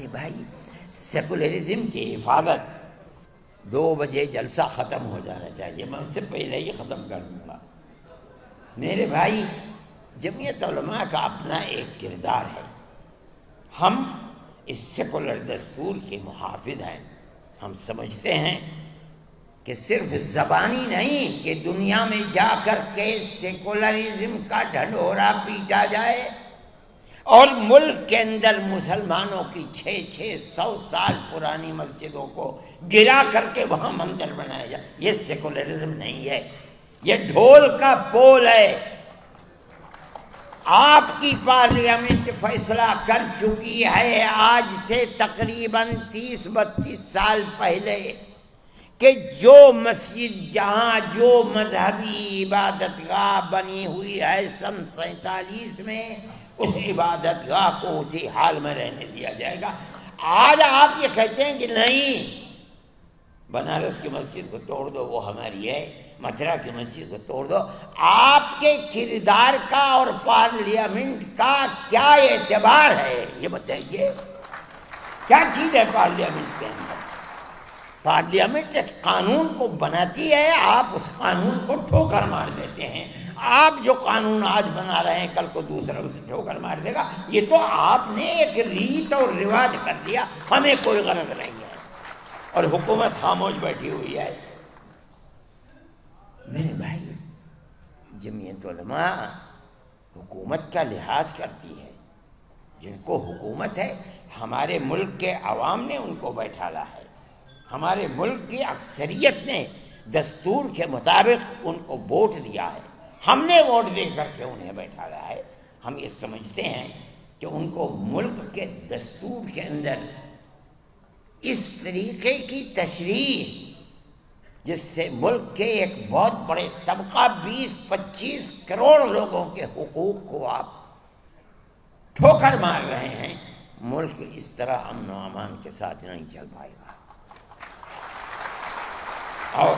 میرے بھائی سیکولرزم کی حفاظت 2 بجے جلسہ ختم ہو جانا چاہیے، میں اس سے پہلے ہی ختم کر دوں گا۔ میرے بھائی جمعیت علماء کا اپنا ایک کردار ہے، ہم اس سیکولر دستور کے محافظ ہیں۔ ہم سمجھتے ہیں کہ صرف زبانی نہیں کہ دنیا میں جا کر کے سیکولرزم کا ڈھنڈورا پیٹا جائے اور ملک کے اندر مسلمانوں کی 600 سال پرانی مسجدوں کو گرا کر کے وہاں مندر بنایا جائے، یہ سیکولرزم نہیں ہے، یہ ڈھول کا پول ہے۔ آپ کی پارلیمنٹ فیصلہ کر چکی ہے آج سے تقریباً 30-32 سال پہلے کہ جو مسجد جہاں جو مذہبی عبادت گاہ بنی ہوئی ہے سن 47 میں، اس عبادت گاہ کو اسی حال میں رہنے دیا جائے گا۔ آج آپ یہ کہتے ہیں کہ نہیں، بنارس کی مسجد کو توڑ دو، وہ ہماری ہے، متھرا کی مسجد کو توڑ دو۔ آپ کے کردار کا اور پارلیمنٹ کا کیا اعتبار ہے یہ بتائیے، کیا چیز ہے پارلیمنٹ کے اندر؟ پارلیمنٹ ایک قانون کو بناتی ہے، آپ اس قانون کو ٹھوکر مار دیتے ہیں۔ آپ جو قانون آج بنا رہے ہیں کل کو دوسرا اسے ٹھوکر مار دے گا، یہ تو آپ نے ایک ریت اور رواج کر دیا، ہمیں کوئی غرض نہیں ہے، اور حکومت خاموش بیٹھی ہوئی ہے۔ میرے بھائی جمعیت علماء حکومت کا لحاظ کرتی ہے، جن کو حکومت ہے ہمارے ملک کے عوام نے ان کو بیٹھالا ہے، ہمارے ملک کی اکثریت نے دستور کے مطابق ان کو ووٹ دیا ہے، ہم نے ووٹ دے کر کے انہیں بیٹھالا ہے۔ ہم یہ سمجھتے ہیں کہ ان کو ملک کے دستور کے اندر اس طریقے کی تشریح جس سے ملک کے ایک بہت بڑے طبقہ 20-25 کروڑ لوگوں کے حقوق کو آپ ٹھوکر مار رہے ہیں، ملک اس طرح امن و امان کے ساتھ نہیں چل پائے گا، اور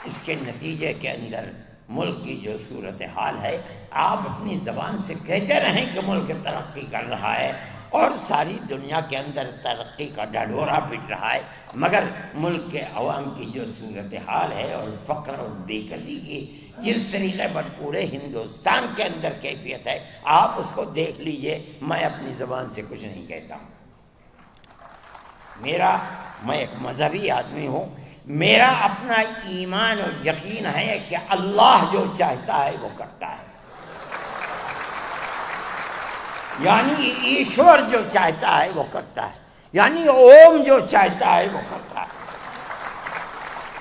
اس کے نتیجے کے اندر ملک کی جو صورتحال ہے، آپ اپنی زبان سے کہتے رہیں کہ ملک ترقی کر رہا ہے اور ساری دنیا کے اندر ترقی کا ڈھڈورا پٹ رہا ہے، مگر ملک کے عوام کی جو صورتحال ہے اور فقر اور بے کسی کی جس طریقے پر پورے ہندوستان کے اندر کیفیت ہے، آپ اس کو دیکھ لیجئے۔ میں اپنی زبان سے کچھ نہیں کہتا ہوں، میں ایک مذہبی آدمی ہوں، میرا اپنا ایمان اور یقین ہے کہ اللہ جو چاہتا ہے وہ کرتا ہے، یعنی ایشور جو چاہتا ہے وہ کرتا ہے، یعنی اوم جو چاہتا ہے وہ کرتا ہے۔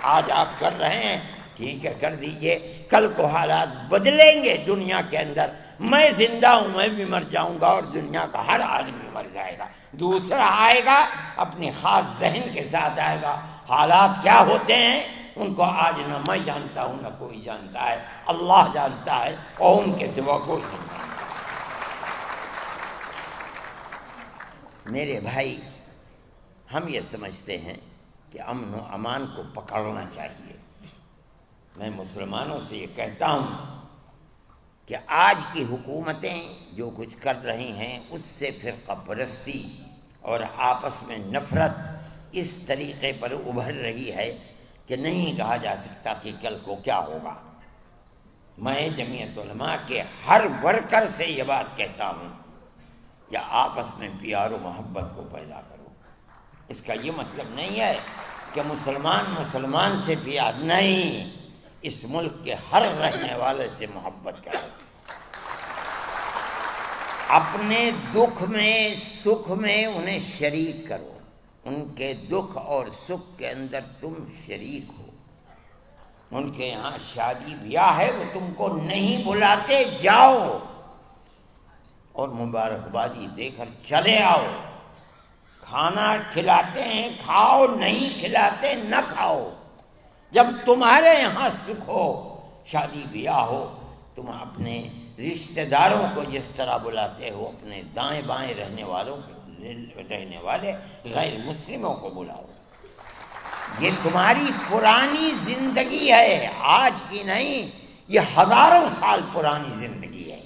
آج آپ کر رہے ہیں، ٹھیک ہے کر دیجئے، کل کو حالات بدلیں گے دنیا کے اندر، میں زندہ ہوں، میں بھی مر جاؤں گا اور دنیا کا ہر آدمی مر جائے گا، دوسرا آئے گا اپنے خاص ذہن کے ساتھ آئے گا۔ حالات کیا ہوتے ہیں ان کو آج نہ میں جانتا ہوں نہ کوئی جانتا ہے، اللہ جانتا ہے اور ان کے سوا کوئی نہیں جانتا۔ میرے بھائی ہم یہ سمجھتے ہیں کہ امن و امان کو پکڑنا چاہیے۔ میں مسلمانوں سے یہ کہتا ہوں کہ آج کی حکومتیں جو کچھ کر رہی ہیں اس سے فرقہ پرستی اور آپس میں نفرت اس طریقے پر ابھر رہی ہے کہ نہیں کہا جا سکتا کہ کل کو کیا ہوگا۔ میں جمعیت علماء کے ہر ورکر سے یہ بات کہتا ہوں کہ آپس میں پیار و محبت کو پیدا کرو۔ اس کا یہ مطلب نہیں ہے کہ مسلمان سے پیار نہیں، اس ملک کے ہر رہنے والے سے محبت کرو، اپنے دکھ میں سکھ میں انہیں شریک کرو، ان کے دکھ اور سکھ کے اندر تم شریک ہو۔ ان کے یہاں شادی بیاہ ہے وہ تم کو نہیں بلاتے، جاؤ اور مبارکبادی دے کر چلے آؤ۔ کھانا کھلاتے ہیں کھاؤ، نہیں کھلاتے نہ کھاؤ۔ جب تمہارے یہاں سکھ ہو، شادی بیاہ ہو، تم اپنے رشتہ داروں کو جس طرح بلاتے ہو اپنے دائیں بائیں رہنے والے غیر مسلموں کو بلاؤ۔ یہ تمہاری پرانی زندگی ہے، آج کی نہیں، یہ ہزاروں سال پرانی زندگی ہے،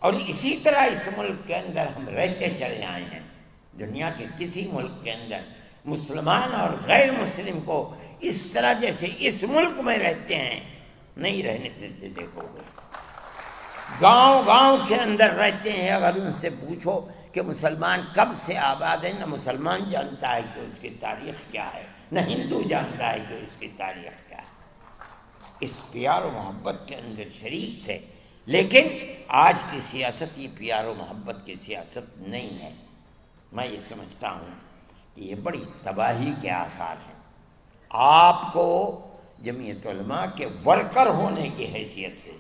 اور اسی طرح اس ملک کے اندر ہم رہتے چلے آئے ہیں۔ دنیا کے کسی ملک کے اندر مسلمان اور غیر مسلم کو اس طرح جیسے اس ملک میں رہتے ہیں نہیں رہنے دیتے. دیکھو گے گاؤں گاؤں کے اندر رہتے ہیں. اگر ان سے پوچھو کہ مسلمان کب سے آباد ہے، نہ مسلمان جانتا ہے کہ اس کی تاریخ کیا ہے، نہ ہندو جانتا ہے کہ اس کی تاریخ کیا ہے. اس پیار و محبت کے اندر شریک تھے. لیکن آج کی سیاست یہ پیار و محبت کی سیاست نہیں ہے. میں یہ سمجھتا ہوں کہ یہ بڑی تباہی کے آثار ہیں. آپ کو جمعیت علماء کے ورکر ہونے کی حیثیت سے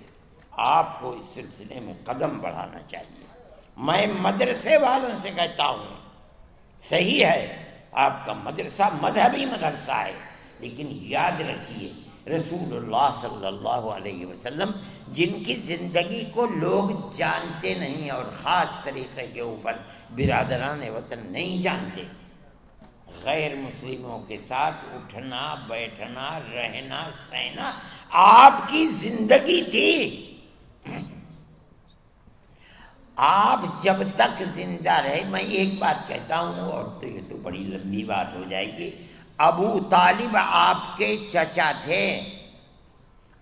آپ کو اس سلسلے میں قدم بڑھانا چاہیے. میں مدرسے والوں سے کہتا ہوں صحیح ہے آپ کا مدرسہ مذہبی مدرسہ ہے، لیکن یاد رکھیے رسول اللہ صلی اللہ علیہ وسلم جن کی زندگی کو لوگ جانتے نہیں اور خاص طریقے کے اوپر برادران وطن نہیں جانتے، غیر مسلموں کے ساتھ اٹھنا بیٹھنا رہنا سہنا آپ کی زندگی تھی. آپ جب تک زندہ رہے، میں ایک بات کہتا ہوں اور تو یہ تو بڑی لمبی بات ہو جائے گی، ابو طالب آپ کے چچا تھے،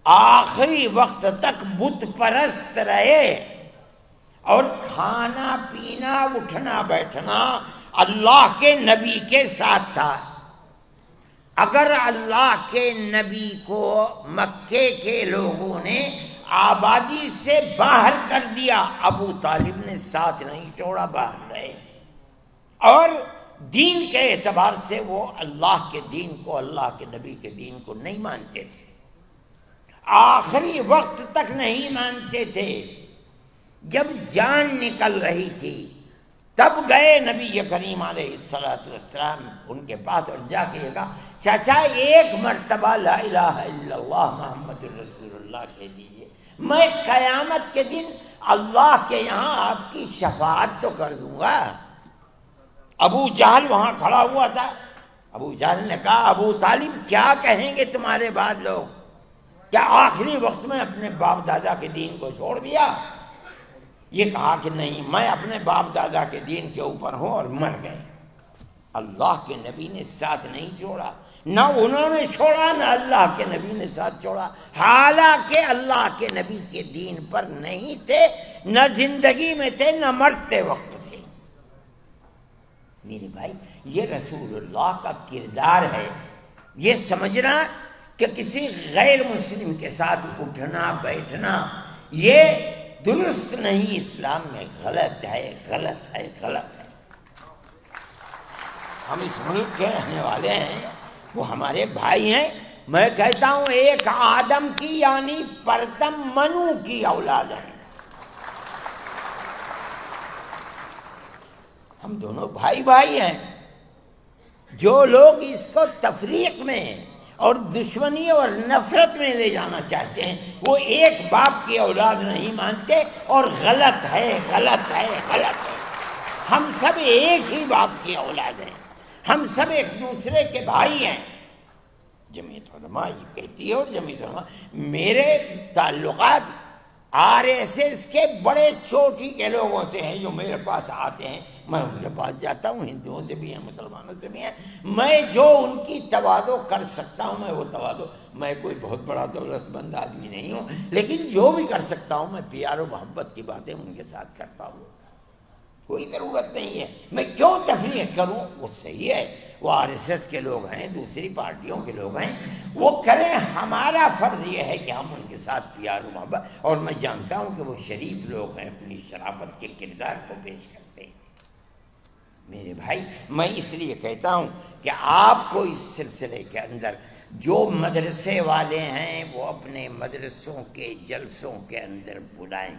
آخری وقت تک بت پرست رہے اور کھانا پینا اٹھنا بیٹھنا اللہ کے نبی کے ساتھ تھا. اگر اللہ کے نبی کو مکے کے لوگوں نے آبادی سے باہر کر دیا، ابو طالب نے ساتھ نہیں چھوڑا، باہر رہے. اور دین کے اعتبار سے وہ اللہ کے دین کو، اللہ کے نبی کے دین کو نہیں مانتے تھے، آخری وقت تک نہیں مانتے تھے. جب جان نکل رہی تھی تب گئے نبی کریم علیہ السلام ان کے پاس اور جا کے کہا چچا ایک مرتبہ لا الہ الا اللہ محمد الرسول اللہ کہہ دیجئے، میں قیامت کے دن اللہ کے یہاں آپ کی شفاعت تو کر دوں گا. ابو جہل وہاں کھڑا ہوا تھا. ابو جہل نے کہا ابو طالب کیا کہیں گے تمہارے بعد لوگ، کیا آخری وقت میں اپنے باپ دادا کے دین کو چھوڑ دیا؟ یہ کہا کہ نہیں، میں اپنے باپ دادا کے دین کے اوپر ہوں اور مر گئے. اللہ کے نبی نے ساتھ نہیں چھوڑا، نہ انہوں نے چھوڑا نہ اللہ کے نبی نے ساتھ چھوڑا، حالانکہ اللہ کے نبی کے دین پر نہیں تھے، نہ زندگی میں تھے نہ مرتے وقت تھے. میرے بھائی یہ رسول اللہ کا کردار ہے. یہ سمجھنا کہ کسی غیر مسلم کے ساتھ اٹھنا بیٹھنا یہ درست نہیں، اسلام میں غلط ہے، غلط ہے، غلط ہے. ہم اس ملک کے رہنے والے ہیں، وہ ہمارے بھائی ہیں. میں کہتا ہوں ایک آدم کی یعنی پرتم منو کی اولاد ہیں. ہم دونوں بھائی بھائی ہیں. جو لوگ اس کو تفریق میں اور دشمنی اور نفرت میں لے جانا چاہتے ہیں وہ ایک باپ کی اولاد نہیں مانتے اور غلط ہے، غلط ہے، غلط ہے. ہم سب ایک ہی باپ کی اولاد ہیں، ہم سب ایک دوسرے کے بھائی ہیں. جمعیت علماء یہ کہتی ہے اور جمعیت علماء میرے تعلقات RSS کے بڑے چوٹی کے لوگوں سے ہیں جو میرے پاس آتے ہیں. میں ان کے پاس جاتا ہوں، ہندوؤں سے بھی ہیں مسلمانوں سے بھی ہیں. میں جو ان کی تواضع کر سکتا ہوں میں وہ تواضع، میں کوئی بہت بڑا دولت مند آدمی نہیں ہوں، لیکن جو بھی کر سکتا ہوں میں پیار و محبت کی باتیں ان کے ساتھ کرتا ہوں. کوئی ضرورت نہیں ہے میں کیوں تفریق کروں. وہ صحیح ہے، وہ RSS کے لوگ ہیں، دوسری پارٹیوں کے لوگ ہیں، وہ کریں. ہمارا فرض یہ ہے کہ ہم ان کے ساتھ پیار و محبت، اور میں جانتا ہوں کہ وہ شریف لوگ ہیں، اپنی شرافت کے کردار کو پیش کرتے ہیں. میرے بھائی میں اس لیے کہتا ہوں کہ آپ کو اس سلسلے کے اندر جو مدرسے والے ہیں وہ اپنے مدرسوں کے جلسوں کے اندر بلائیں،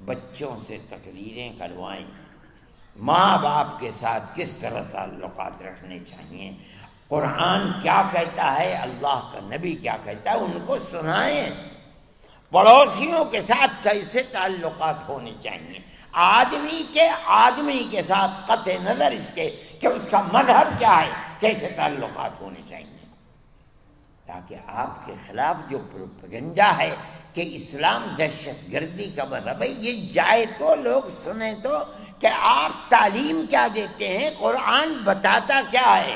بچوں سے تقریریں کروائیں، ماں باپ کے ساتھ کس طرح تعلقات رکھنے چاہیے، قرآن کیا کہتا ہے، اللہ کا نبی کیا کہتا ہے، ان کو سنائیں. پڑوسیوں کے ساتھ کیسے تعلقات ہونے چاہیے، آدمی کے ساتھ قطع نظر اس کے کہ اس کا مذہب کیا ہے کیسے تعلقات ہونے چاہیے. تاکہ آپ کے خلاف جو پروپیگنڈا ہے کہ اسلام دہشت گردی کا مذہب ہے یہ جائے تو لوگ سنیں تو کہ آپ تعلیم کیا دیتے ہیں، قرآن بتاتا کیا ہے۔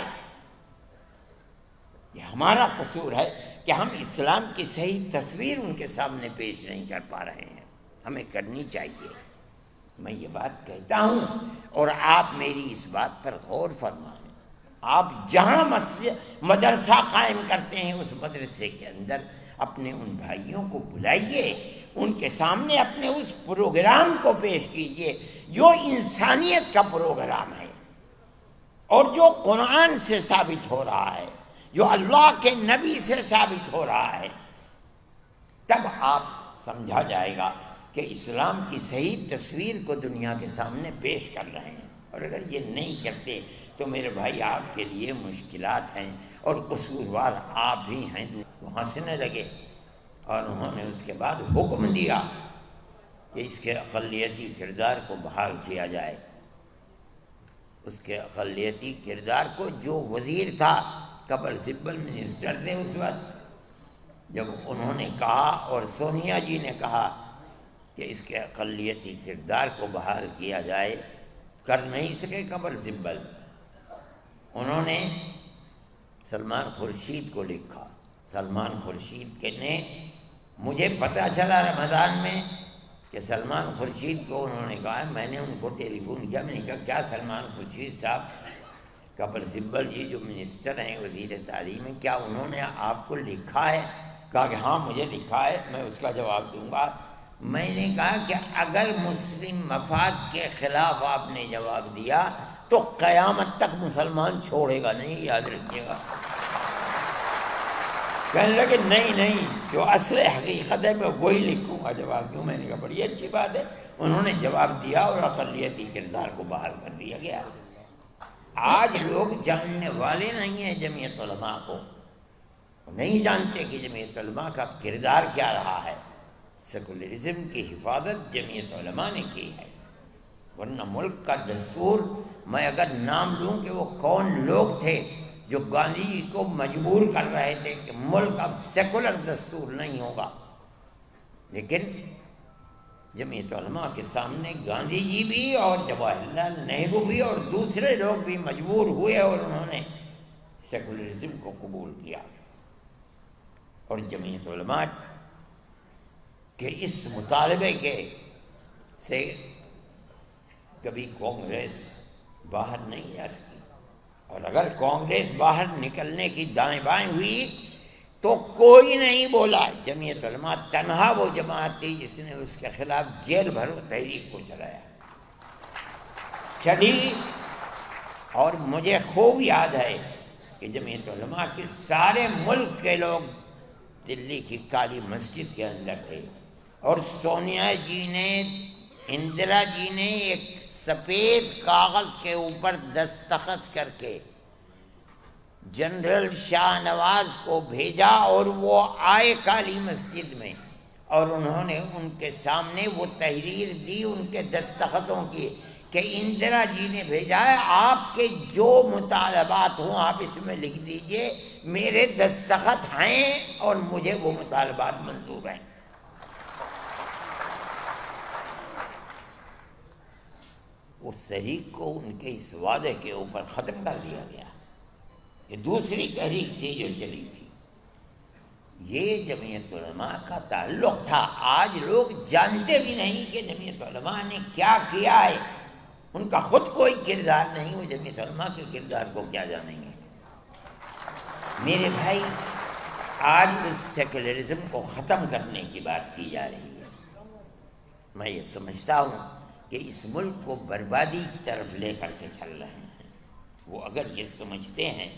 یہ ہمارا قصور ہے کہ ہم اسلام کی صحیح تصویر ان کے سامنے پیش نہیں کر پا رہے ہیں، ہمیں کرنی چاہیے۔ میں یہ بات کہتا ہوں اور آپ میری اس بات پر غور فرمائیں۔ آپ جہاں مدرسہ قائم کرتے ہیں اس مدرسے کے اندر اپنے ان بھائیوں کو بلائیے، ان کے سامنے اپنے اس پروگرام کو پیش کیجیے جو انسانیت کا پروگرام ہے اور جو قرآن سے ثابت ہو رہا ہے، جو اللہ کے نبی سے ثابت ہو رہا ہے۔ تب آپ سمجھا جائے گا کہ اسلام کی صحیح تصویر کو دنیا کے سامنے پیش کر رہے ہیں۔ اور اگر یہ نہیں کرتے تو میرے بھائی آپ کے لیے مشکلات ہیں اور قصوروار آپ ہی ہیں۔ وہ ہنسنے لگے اور انہوں نے اس کے بعد حکم دیا کہ اس کے اقلیتی کردار کو بحال کیا جائے۔ اس کے اقلیتی کردار کو جو وزیر تھا، قبل سبل منسٹر تھے اس وقت، جب انہوں نے کہا اور سونیا جی نے کہا کہ اس کے اقلیتی کردار کو بحال کیا جائے، کر نہیں سکے قبل سبل۔ انہوں نے سلمان خورشید کو لکھا۔ سلمان خورشید کے نے مجھے پتہ چلا رمضان میں کہ سلمان خورشید کو انہوں نے کہا، میں نے ان کو ٹیلی فون کیا، میں نے کہا کیا سلمان خورشید صاحب، قبل سبل جی جو منسٹر ہیں، وزیر تعلیم ہیں، کیا انہوں نے آپ کو لکھا ہے؟ کہا کہ ہاں مجھے لکھا ہے، میں اس کا جواب دوں گا۔ میں نے کہا کہ اگر مسلم مفاد کے خلاف آپ نے جواب دیا تو قیامت تک مسلمان چھوڑے گا نہیں، یاد رکھیے گا۔ کہنے لگے نہیں، جو اصل حقیقت ہے میں وہی لکھوں گا جواب دوں۔ میں نے کہا بڑی اچھی بات ہے۔ انہوں نے جواب دیا اور اقلیتی کردار کو بحال کر دیا گیا۔ آج لوگ جاننے والے نہیں ہیں جمعیت علماء کو، نہیں جانتے کہ جمعیت علماء کا کردار کیا رہا ہے۔ سیکولرزم کی حفاظت جمعیت علماء نے کی ہے، ورنہ ملک کا دستور، میں اگر نام لوں کہ وہ کون لوگ تھے جو گاندھی جی کو مجبور کر رہے تھے کہ ملک اب سیکولر دستور نہیں ہوگا، لیکن جمعیت علماء کے سامنے گاندھی جی بھی اور جواہر لال نہرو بھی اور دوسرے لوگ بھی مجبور ہوئے اور انہوں نے سیکولرزم کو قبول کیا۔ اور جمعیت علماء کہ اس مطالبے کے سے کبھی کانگریس باہر نہیں جا سکی، اور اگر کانگریس باہر نکلنے کی دائیں بائیں ہوئی تو کوئی نہیں بولا۔ جمعیت علماء تنہا وہ جماعت تھی جس نے اس کے خلاف جیل بھرو تحریک کو چلی۔ اور مجھے خوب یاد ہے کہ جمعیت علماء کے سارے ملک کے لوگ دلی کی کالی مسجد کے اندر تھے، اور سونیا جی نے، اندرا جی نے ایک سفید کاغذ کے اوپر دستخط کر کے جنرل شاہ نواز کو بھیجا، اور وہ آئے کالی مسجد میں، اور انہوں نے ان کے سامنے وہ تحریر دی ان کے دستخطوں کی کہ اندرا جی نے بھیجا ہے، آپ کے جو مطالبات ہوں آپ اس میں لکھ دیجئے، میرے دستخط ہیں اور مجھے وہ مطالبات منظور ہیں۔ اس تحریک کو ان کے اس وعدے کے اوپر ختم کر دیا گیا۔ یہ دوسری تحریک تھی جو چلی تھی۔ یہ جمعیت علماء کا تعلق تھا۔ آج لوگ جانتے بھی نہیں کہ جمعیت علماء نے کیا کیا ہے، ان کا خود کوئی کردار نہیں، وہ جمعیت علماء کے کردار کو کیا جانیں گے۔ میرے بھائی، آج اس سیکولرزم کو ختم کرنے کی بات کی جا رہی ہے۔ میں یہ سمجھتا ہوں کہ اس ملک کو بربادی کی طرف لے کر کے چل رہے ہیں۔ وہ اگر یہ سمجھتے ہیں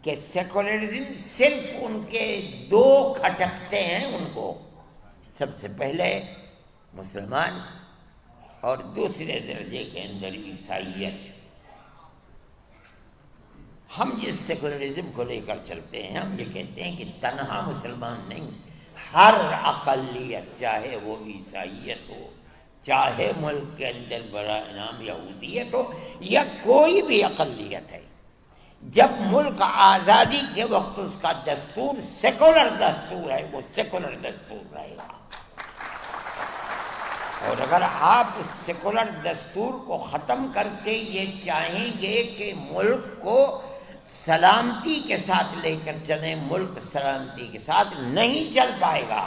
کہ سیکولرزم صرف ان کے دو کھٹکتے ہیں، ان کو سب سے پہلے مسلمان اور دوسرے درجے کے اندر عیسائیت۔ ہم جس سیکولرزم کو لے کر چلتے ہیں، ہم یہ کہتے ہیں کہ تنہا مسلمان نہیں، ہر اقلیت، چاہے وہ عیسائیت ہو، چاہے ملک کے اندر براہ نام یہودیت ہو، یا کوئی بھی اقلیت ہے، جب ملک آزادی کے وقت اس کا دستور سیکولر دستور ہے، وہ سیکولر دستور رہے گا، اور اگر آپ اس سیکولر دستور کو ختم کر کے یہ چاہیں گے کہ ملک کو سلامتی کے ساتھ لے کر چلیں، ملک سلامتی کے ساتھ نہیں چل پائے گا۔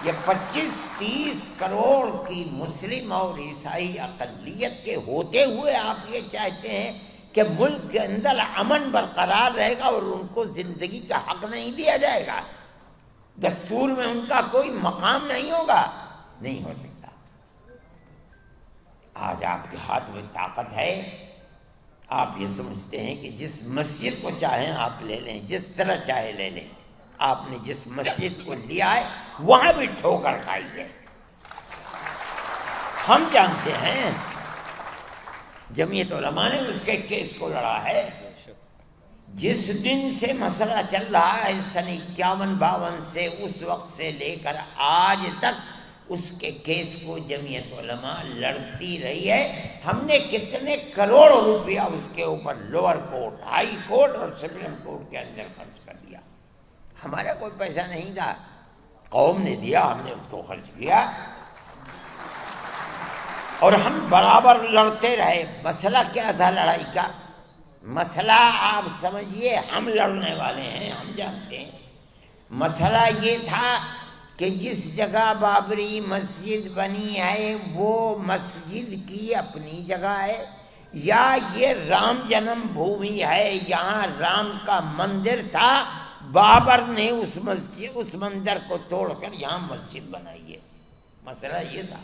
یہ 25-30 کروڑ کی مسلم اور عیسائی اقلیت کے ہوتے ہوئے آپ یہ چاہتے ہیں کہ ملک کے اندر امن برقرار رہے گا اور ان کو زندگی کا حق نہیں دیا جائے گا، دستور میں ان کا کوئی مقام نہیں ہوگا؟ نہیں ہو سکتا۔ آج آپ کے ہاتھ میں طاقت ہے، آپ یہ سمجھتے ہیں کہ جس مسجد کو چاہیں آپ لے لیں، جس طرح چاہے لے لیں۔ آپ نے جس مسجد کو لیا ہے وہاں بھی ٹھوکر کھائی ہے۔ ہم جانتے ہیں جمعیت علماء نے اس کے کیس کو لڑا ہے۔ جس دن سے مسئلہ چل رہا ہے سن 51-52 سے، اس وقت سے لے کر آج تک اس کے کیس کو جمعیت علماء لڑتی رہی ہے۔ ہم نے کتنے کروڑ روپیہ اس کے اوپر لوور کورٹ، ہائی کورٹ اور سپریم کورٹ کے اندر خرچ کر دیا۔ ہمارا کوئی پیسہ نہیں تھا، قوم نے دیا، ہم نے اس کو خرچ کیا، اور ہم برابر لڑتے رہے۔ مسئلہ کیا تھا لڑائی کا؟ مسئلہ آپ سمجھیے، ہم لڑنے والے ہیں، ہم جانتے ہیں۔ مسئلہ یہ تھا کہ جس جگہ بابری مسجد بنی ہے وہ مسجد کی اپنی جگہ ہے، یا یہ رام جنم بھومی ہے، یہاں رام کا مندر تھا، بابر نے اس مندر کو توڑ کر یہاں مسجد بنائی ہے۔ مسئلہ یہ تھا،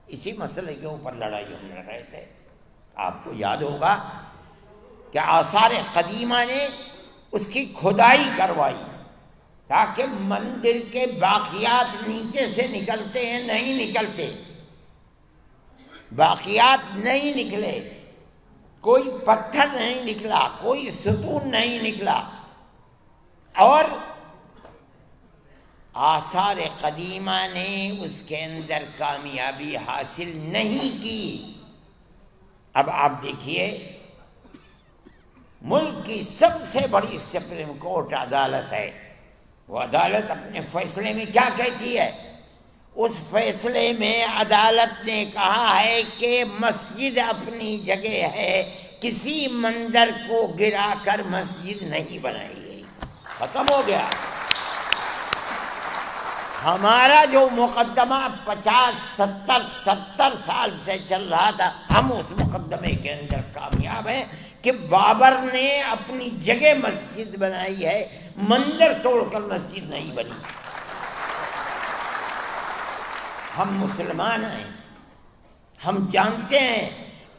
اسی مسئلے کے اوپر لڑائی ہم لڑ رہے تھے۔ آپ کو یاد ہوگا کہ آثار قدیمہ نے اس کی کھدائی کروائی تاکہ مندر کے باقیات نیچے سے نکلتے ہیں، نہیں نکلتے، باقیات نہیں نکلے، کوئی پتھر نہیں نکلا، کوئی ستون نہیں نکلا، اور آثار قدیمہ نے اس کے اندر کامیابی حاصل نہیں کی۔ اب آپ دیکھیے، ملک کی سب سے بڑی سپریم کورٹ عدالت ہے، وہ عدالت اپنے فیصلے میں کیا کہتی ہے؟ اس فیصلے میں عدالت نے کہا ہے کہ مسجد اپنی جگہ ہے، کسی مندر کو گرا کر مسجد نہیں بنائی گئی، ختم ہو گیا۔ ہمارا جو مقدمہ 50-70 سال سے چل رہا تھا، ہم اس مقدمے کے اندر کامیاب ہیں کہ بابر نے اپنی جگہ مسجد بنائی ہے، مندر توڑ کر مسجد نہیں بنی۔ ہم مسلمان ہیں، ہم جانتے ہیں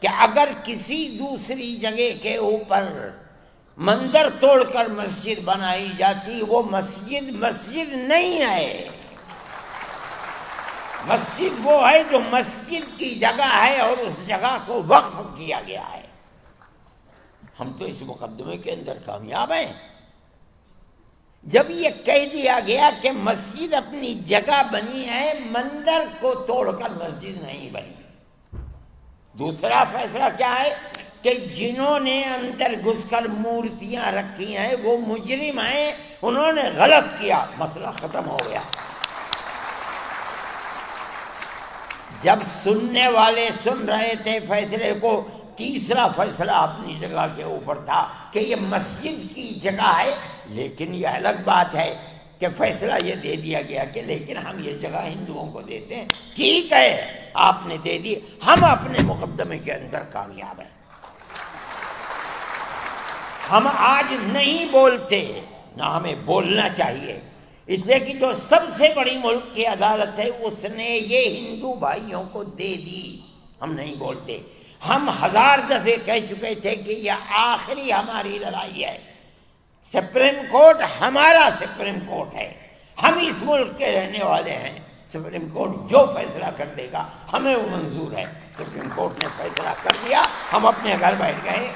کہ اگر کسی دوسری جگہ کے اوپر مندر توڑ کر مسجد بنائی جاتی، وہ مسجد نہیں ہے۔ مسجد وہ ہے جو مسجد کی جگہ ہے اور اس جگہ کو وقف کیا گیا ہے۔ ہم تو اس مقدمے کے اندر کامیاب ہیں۔ جب یہ کہہ دیا گیا کہ مسجد اپنی جگہ بنی ہے، مندر کو توڑ کر مسجد نہیں بنی۔ دوسرا فیصلہ کیا ہے کہ جنہوں نے اندر گھس کر مورتیاں رکھی ہیں وہ مجرم ہیں، انہوں نے غلط کیا، مسئلہ ختم ہو گیا۔ جب سننے والے سن رہے تھے فیصلے کو، تیسرا فیصلہ اپنی جگہ کے اوپر تھا کہ یہ مسجد کی جگہ ہے، لیکن یہ الگ بات ہے کہ فیصلہ یہ دے دیا گیا کہ لیکن ہم یہ جگہ ہندوؤں کو دیتے ہیں۔ ٹھیک ہے، آپ نے دے دی، ہم اپنے مقدمے کے اندر کامیاب ہیں۔ ہم آج نہیں بولتے، نہ ہمیں بولنا چاہیے، اس لیے کہ جو سب سے بڑی ملک کی عدالت ہے اس نے یہ ہندو بھائیوں کو دے دی۔ ہم نہیں بولتے، ہم 1000 دفعے کہہ چکے تھے کہ یہ آخری ہماری لڑائی ہے۔ سپریم کورٹ ہمارا سپریم کورٹ ہے، ہم اس ملک کے رہنے والے ہیں، سپریم کورٹ جو فیصلہ کر دے گا ہمیں وہ منظور ہے۔ سپریم کورٹ نے فیصلہ کر دیا، ہم اپنے گھر بیٹھ گئے،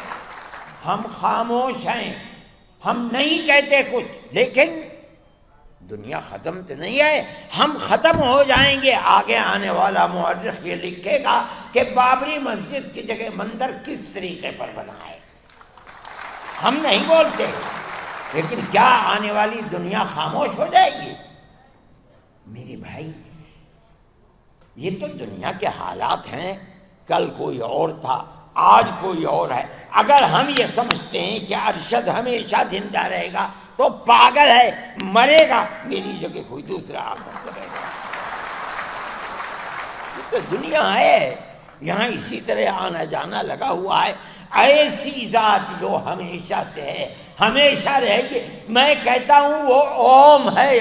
ہم خاموش ہیں، ہم نہیں کہتے کچھ، لیکن دنیا ختم تو نہیں ہے، ہم ختم ہو جائیں گے۔ آگے آنے والا مورخ یہ لکھے گا کہ بابری مسجد کی جگہ مندر کس طریقے پر بنا ہے۔ ہم نہیں بولتے، لیکن کیا آنے والی دنیا خاموش ہو جائے گی؟ میرے بھائی یہ تو دنیا کے حالات ہیں، کل کوئی اور تھا، آج کوئی اور ہے۔ اگر ہم یہ سمجھتے ہیں کہ ارشد ہمیشہ زندہ رہے گا تو پاگل ہے، مرے گا، میری جگہ کوئی دوسرا آ کر کرے گا۔ یہ تو دنیا ہے، یہاں اسی طرح آنا جانا لگا ہوا ہے۔ ایسی ذات جو ہمیشہ سے ہے، ہمیشہ رہے گی۔ میں کہتا ہوں وہ اوم ہے۔